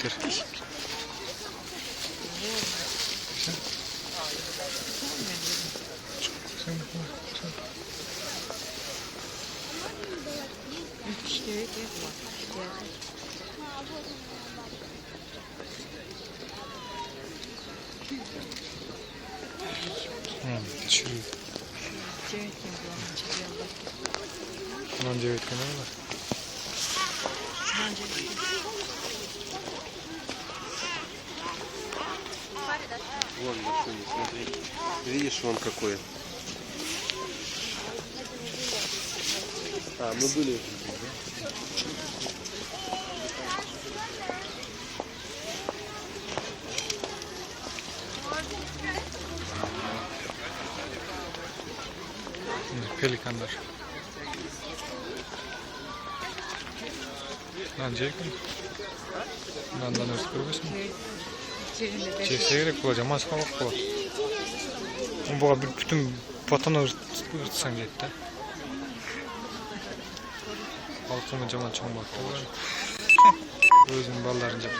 Getir. Düşürüyor. Bundan evet kenara var. Вон машина, смотри. Видишь, вон какой. А, мы были. Pelikanlar. Lan Jack'ın. Bundan özür görüyorsun. Çekse gerek bulacağım. Az kalmak bu. Bu bütün patana ırtsan gitti. Altını cama çam baktı. Özünün ballarınca.